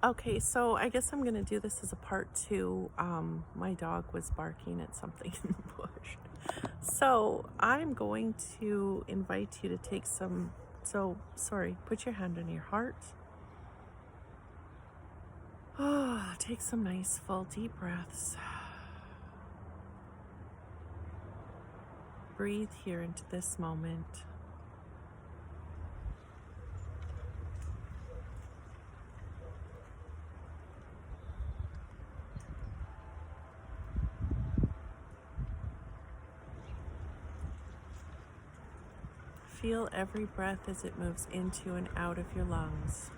Okay, so I guess I'm gonna do this as a part two. My dog was barking at something in the bush. So I'm going to invite you to take some, sorry, put your hand on your heart. Oh, take some nice full deep breaths. Breathe here into this moment. Feel every breath as it moves into and out of your lungs.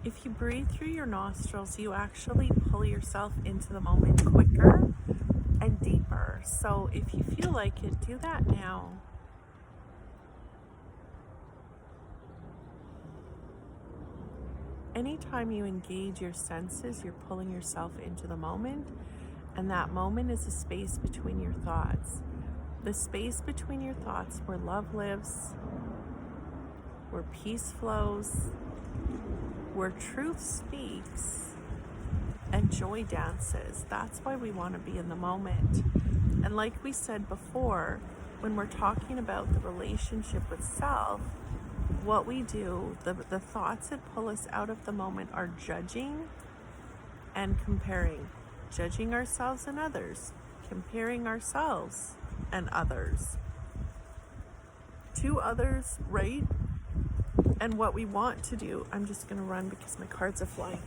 If you breathe through your nostrils, you actually pull yourself into the moment quicker and deeper. So if you feel like it, do that now. Anytime you engage your senses, you're pulling yourself into the moment, and that moment is a space between your thoughts. The space between your thoughts where love lives, where peace flows, where truth speaks, and joy dances. That's why we want to be in the moment. And like we said before, when we're talking about the relationship with self, what we do, the thoughts that pull us out of the moment are judging and comparing. Judging ourselves and others, comparing ourselves and others to others, right? And what we want to do, I'm just going to run because my cards are flying.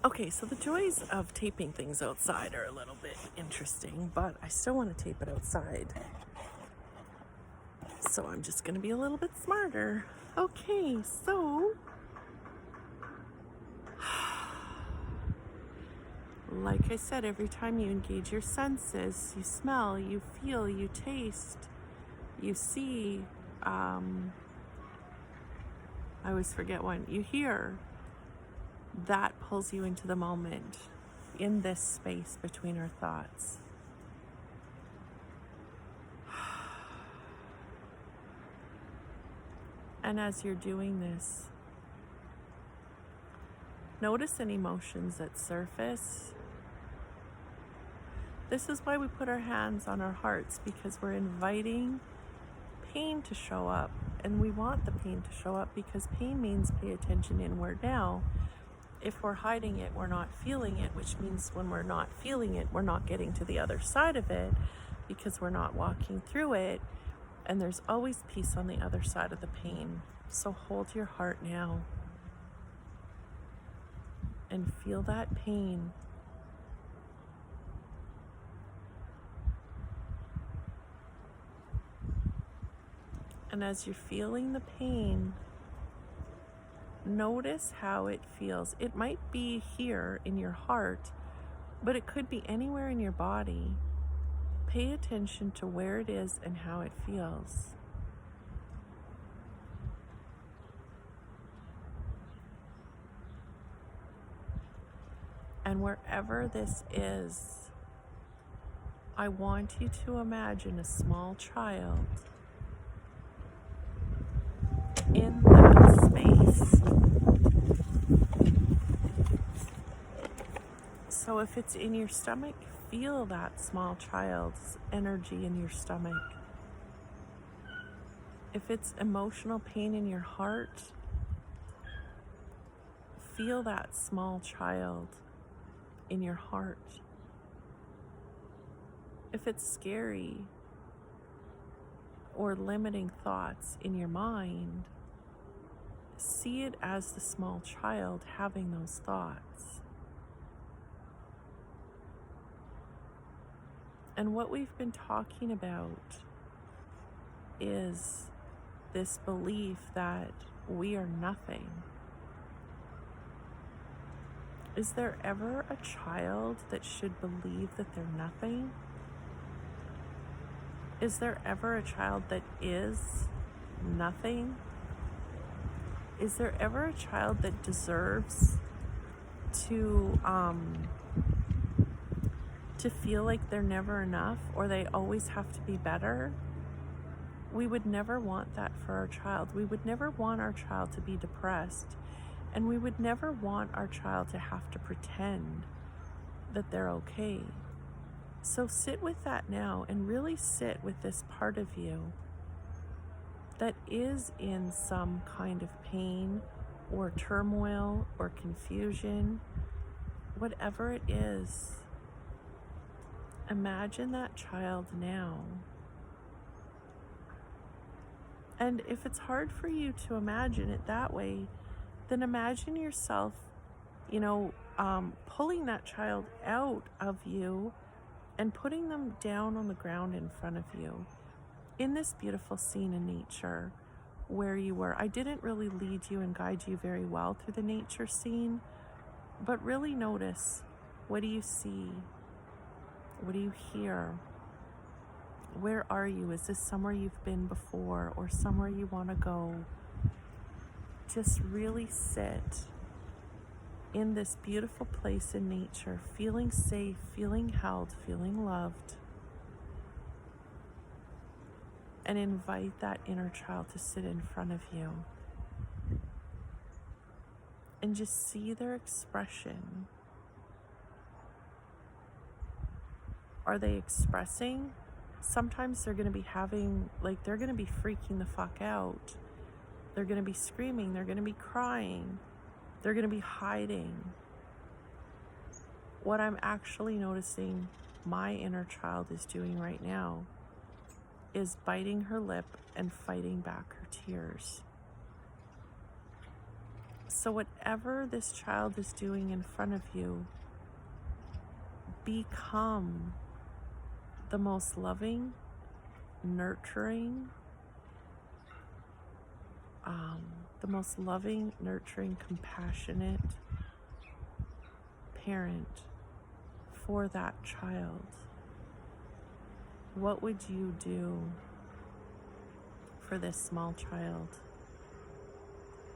Okay, so the joys of taping things outside are a little bit interesting, but I still want to tape it outside. So I'm just going to be a little bit smarter. Okay, so like I said, every time you engage your senses, you smell, you feel, you taste, you see, I always forget one, you hear, that pulls you into the moment, in this space between our thoughts. And as you're doing this, notice any emotions that surface. This is why we put our hands on our hearts, because we're inviting pain to show up. And we want the pain to show up because pain means pay attention inward now. If we're hiding it, we're not feeling it, which means when we're not feeling it, we're not getting to the other side of it because we're not walking through it. And there's always peace on the other side of the pain. So hold your heart now and feel that pain. And as you're feeling the pain, notice how it feels. It might be here in your heart, but it could be anywhere in your body. Pay attention to where it is and how it feels. And wherever this is, I want you to imagine a small child in that space. So if it's in your stomach, feel that small child's energy in your stomach. If it's emotional pain in your heart, feel that small child in your heart. If it's scary or limiting thoughts in your mind, see it as the small child having those thoughts. And what we've been talking about is this belief that we are nothing. Is there ever a child that should believe that they're nothing? Is there ever a child that is nothing? Is there ever a child that deserves to feel like they're never enough or they always have to be better? We would never want that for our child. We would never want our child to be depressed, and we would never want our child to have to pretend that they're okay. So sit with that now and really sit with this part of you that is in some kind of pain or turmoil or confusion, whatever it is. Imagine that child now. And if it's hard for you to imagine it that way, then imagine yourself, pulling that child out of you and putting them down on the ground in front of you in this beautiful scene in nature where you were. I didn't really lead you and guide you very well through the nature scene, but really notice, what do you see? What do you hear? Where are you? Is this somewhere you've been before or somewhere you want to go? Just really sit in this beautiful place in nature, feeling safe, feeling held, feeling loved. And invite that inner child to sit in front of you. And just see their expression. Are they expressing? Sometimes they're going to be they're going to be freaking the fuck out. They're going to be screaming. They're going to be crying. They're going to be hiding. What I'm actually noticing my inner child is doing right now is biting her lip and fighting back her tears. So whatever this child is doing in front of you, become the most loving, nurturing, compassionate parent for that child. What would you do for this small child?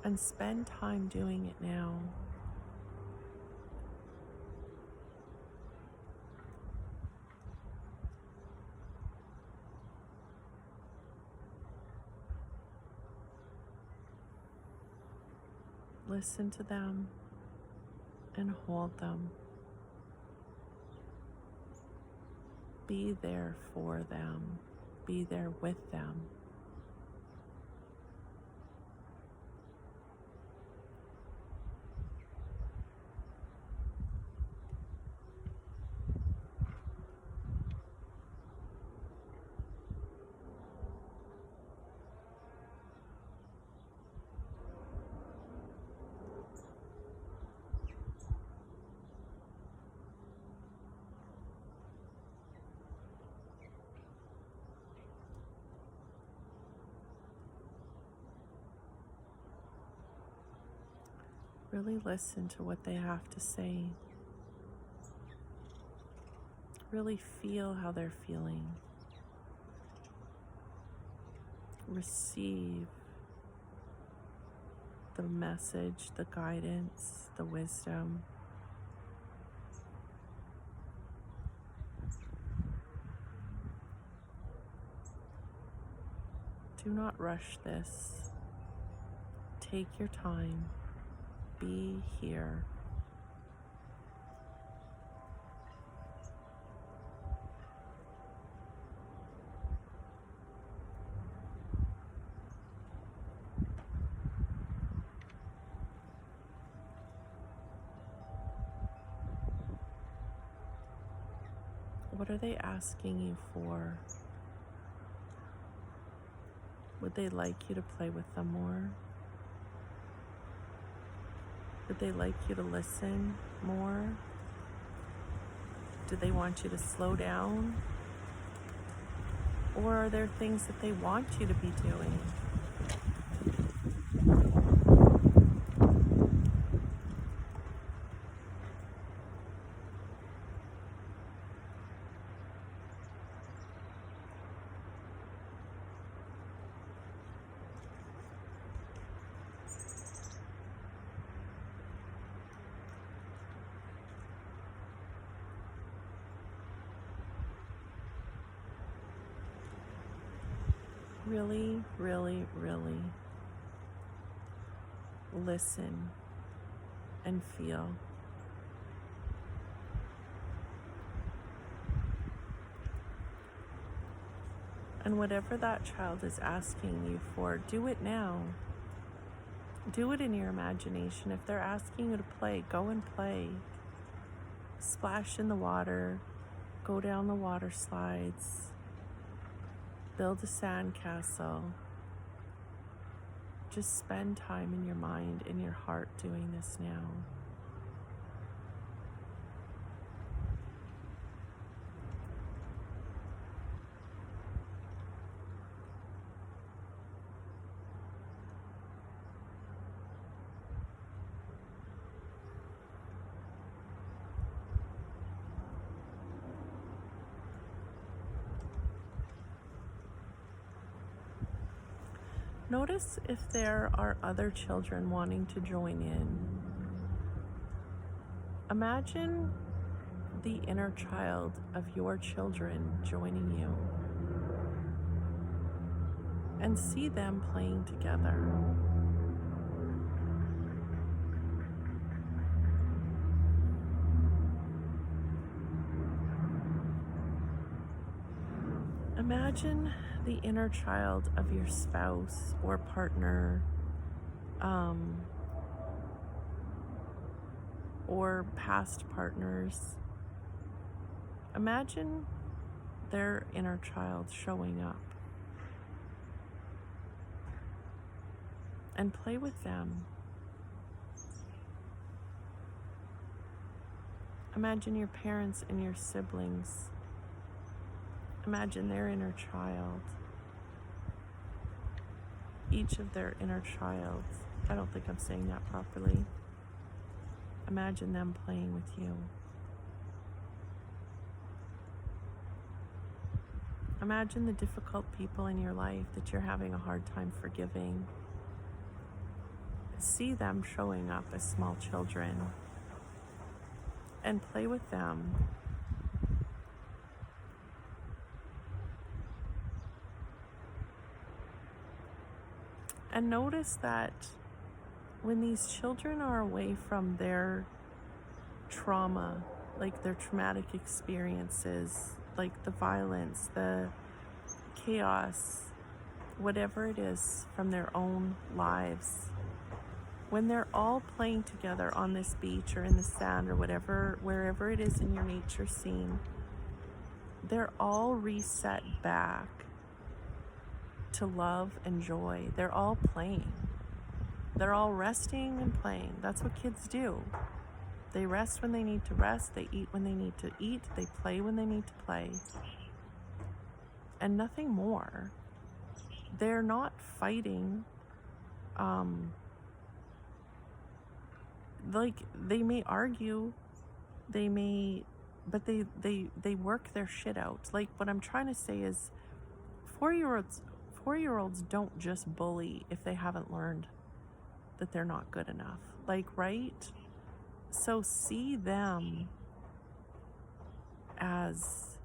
And spend time doing it now. Listen to them and hold them. Be there for them. Be there with them. Really listen to what they have to say. Really feel how they're feeling. Receive the message, the guidance, the wisdom. Do not rush this. Take your time. Be here. What are they asking you for? Would they like you to play with them more? Would they like you to listen more? Do they want you to slow down? Or are there things that they want you to be doing? really, really, really listen and feel. And whatever that child is asking you for, do it now. Do it in your imagination. If they're asking you to play, go and play. Splash in the water, go down the water slides, build a sandcastle. Just spend time in your mind, in your heart doing this now. Notice if there are other children wanting to join in. Imagine the inner child of your children joining you and see them playing together. Imagine the inner child of your spouse or partner, or past partners. Imagine their inner child showing up and play with them. Imagine your parents and your siblings. Imagine their inner child. Each of their inner child. I don't think I'm saying that properly. Imagine them playing with you. Imagine the difficult people in your life that you're having a hard time forgiving. See them showing up as small children and play with them. And notice that when these children are away from their trauma, like their traumatic experiences, like the violence, the chaos, whatever it is from their own lives, when they're all playing together on this beach or in the sand or whatever, wherever it is in your nature scene, they're all reset back to love and joy. They're all playing. They're all resting and playing. That's what kids do. They rest when they need to rest. They eat when they need to eat. They play when they need to play. And nothing more. They're not fighting. Like, they may argue. They may, but they work their shit out. Like, what I'm trying to say is 4-year-olds don't just bully if they haven't learned that they're not good enough. Like, right? So see them as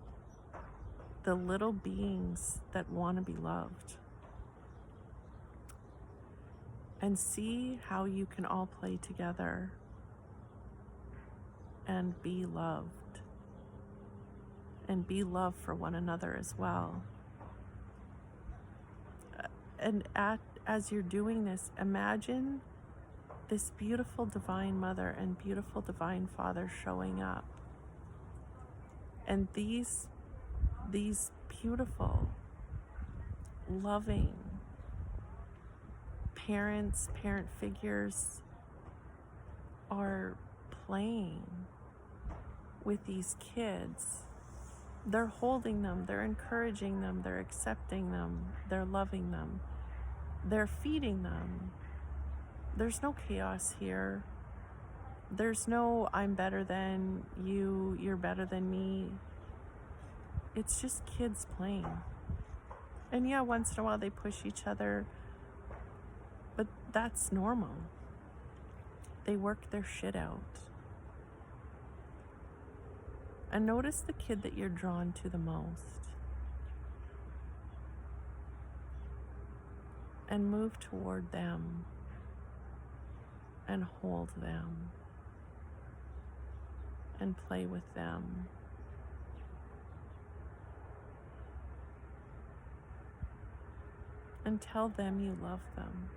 the little beings that want to be loved. And see how you can all play together and be loved. And be love for one another as well. And as you're doing this, imagine this beautiful divine mother and beautiful divine father showing up. And these beautiful, loving parent figures are playing with these kids. They're holding them, they're encouraging them, they're accepting them, they're loving them, they're feeding them. There's no chaos here. There's no I'm better than you, you're better than me. It's just kids playing. And yeah, once in a while they push each other, but that's normal. They work their shit out. And notice the kid that you're drawn to the most. and move toward them and hold them and play with them. And tell them you love them.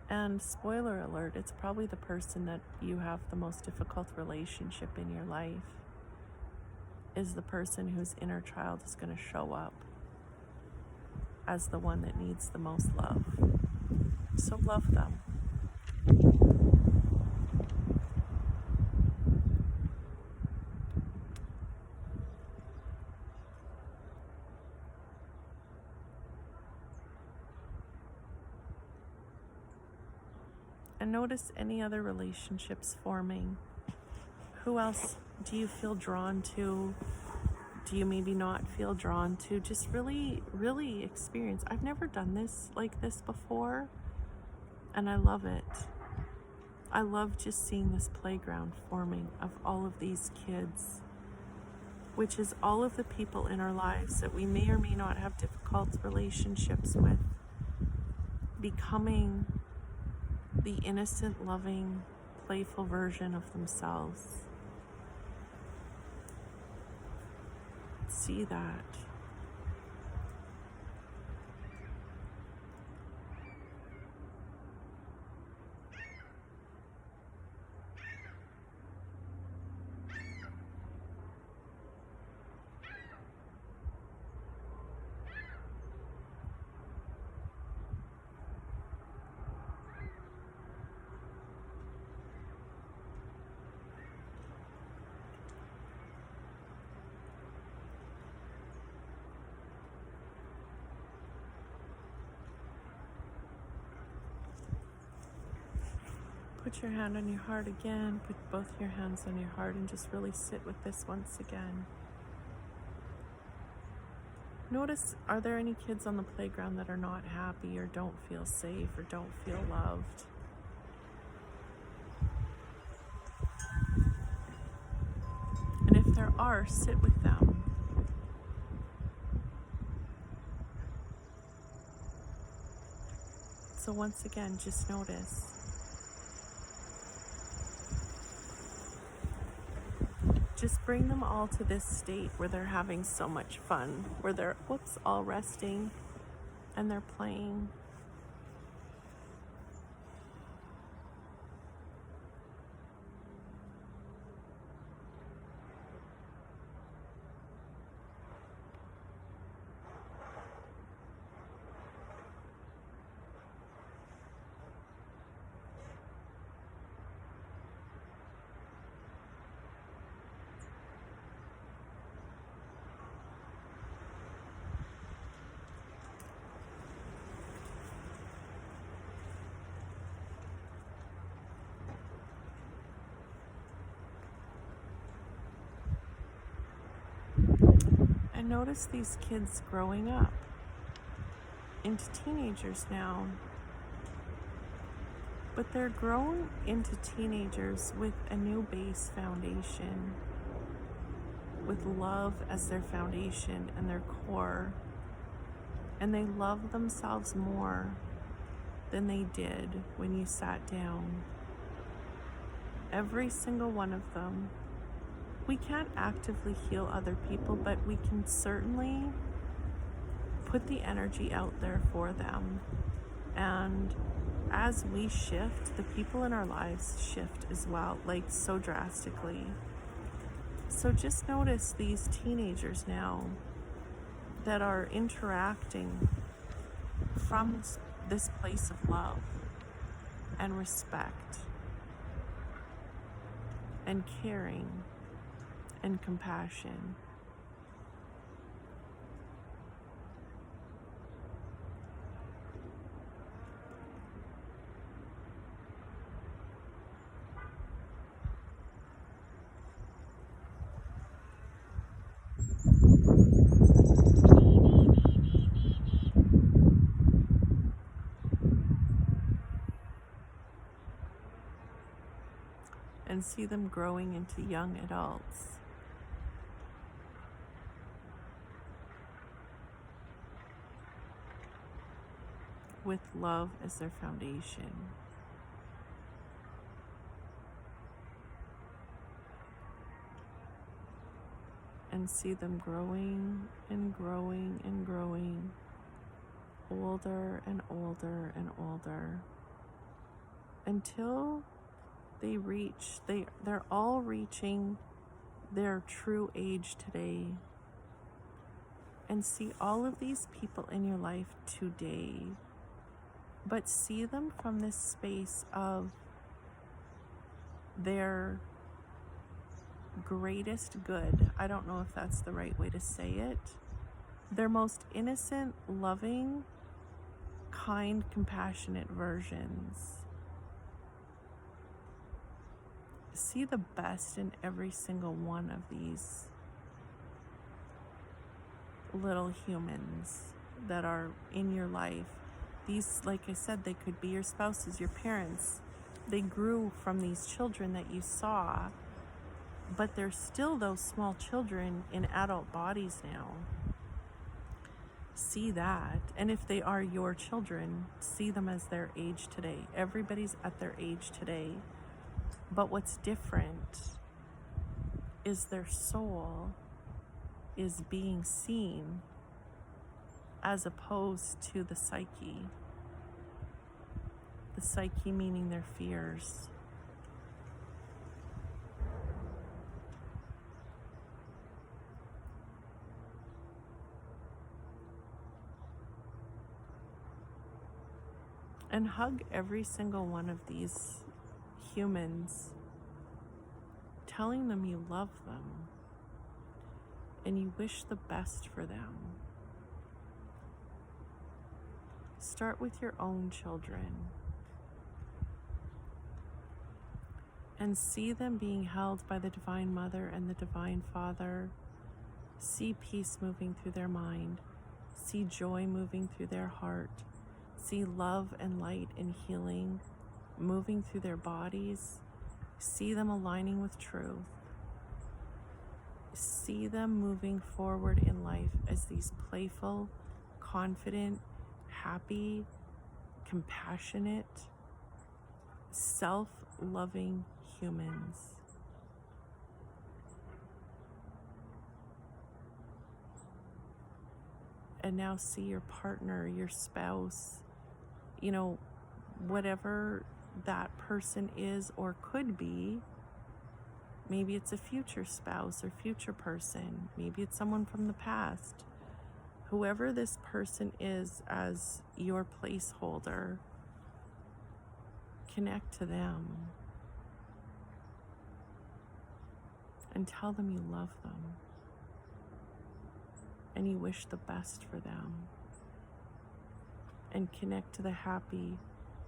And spoiler alert, it's probably the person that you have the most difficult relationship in your life is the person whose inner child is going to show up as the one that needs the most love. So love them. And notice any other relationships forming. Who else do you feel drawn to? Do you maybe not feel drawn to? Just really, really experience. I've never done this like this before, and I love it. I love just seeing this playground forming of all of these kids, which is all of the people in our lives that we may or may not have difficult relationships with, becoming the innocent, loving, playful version of themselves. See that. Put your hand on your heart again. Put both your hands on your heart and just really sit with this once again. Notice, are there any kids on the playground that are not happy or don't feel safe or don't feel loved? And if there are, sit with them. So once again, just notice. Just bring them all to this state where they're having so much fun, where they're, all resting and they're playing. And notice these kids growing up into teenagers now. But they're grown into teenagers with a new base foundation, with love as their foundation and their core. And they love themselves more than they did when you sat down. Every single one of them. We can't actively heal other people, but we can certainly put the energy out there for them. And as we shift, the people in our lives shift as well, like so drastically. So just notice these teenagers now that are interacting from this place of love and respect and caring and compassion. And see them growing into young adults. with love as their foundation. And see them growing and growing and growing, older and older and older, until they're all reaching their true age today. And see all of these people in your life today, but see them from this space of their greatest good. I don't know if that's the right way to say it. Their most innocent, loving, kind, compassionate versions. See the best in every single one of these little humans that are in your life. These, like I said, they could be your spouses, your parents. They grew from these children that you saw, but they're still those small children in adult bodies now. See that. And if they are your children, see them as their age today. Everybody's at their age today. But what's different is their soul is being seen as opposed to the psyche. The psyche meaning their fears. And hug every single one of these humans, telling them you love them and you wish the best for them. Start with your own children and see them being held by the Divine Mother and the Divine Father. See peace moving through their mind. See joy moving through their heart. See love and light and healing moving through their bodies. See them aligning with truth. See them moving forward in life as these playful, confident, happy, compassionate, self-loving humans. And now see your partner, your spouse, whatever that person is or could be. Maybe it's a future spouse or future person. Maybe it's someone from the past. Whoever this person is as your placeholder, connect to them and tell them you love them and you wish the best for them. And connect to the happy,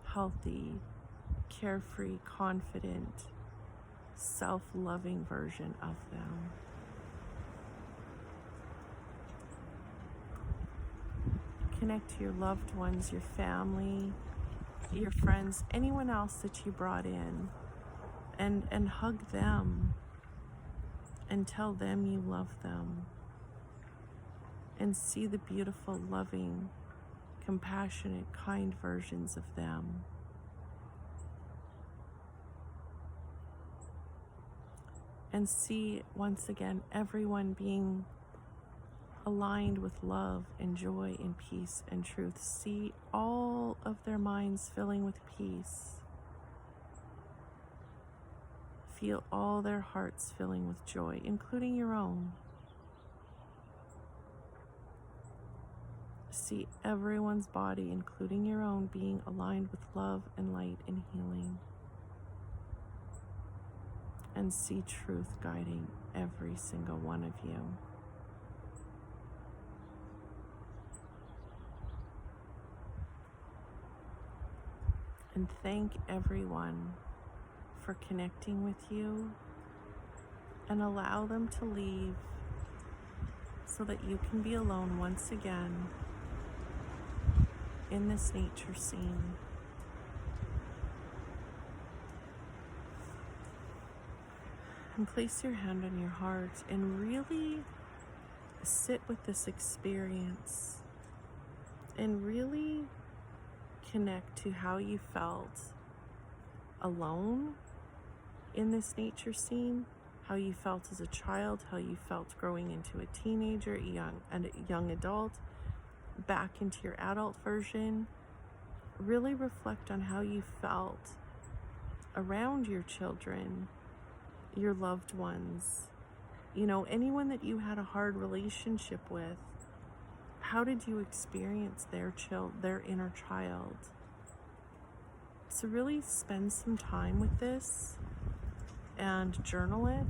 healthy, carefree, confident, self-loving version of them. Connect to your loved ones, your family, your friends, anyone else that you brought in, and hug them and tell them you love them. And see the beautiful, loving, compassionate, kind versions of them. And see, once again, everyone being aligned with love and joy and peace and truth. See all of their minds filling with peace. Feel all their hearts filling with joy, including your own. See everyone's body, including your own, being aligned with love and light and healing. And see truth guiding every single one of you. And thank everyone for connecting with you, and allow them to leave so that you can be alone once again in this nature scene. And place your hand on your heart and really sit with this experience and really connect to how you felt alone in this nature scene, how you felt as a child, how you felt growing into a teenager, a young adult, back into your adult version. Really reflect on how you felt around your children, your loved ones, anyone that you had a hard relationship with. How did you experience their inner child? So really spend some time with this and journal it,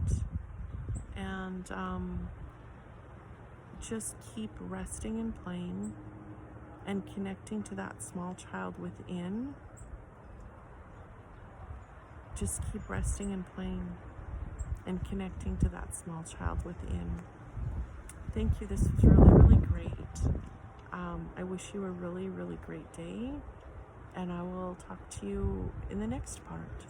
and just keep resting and playing and connecting to that small child within. Just keep resting and playing and connecting to that small child within. Thank you. This was really, really great. I wish you a really, really great day, and I will talk to you in the next part.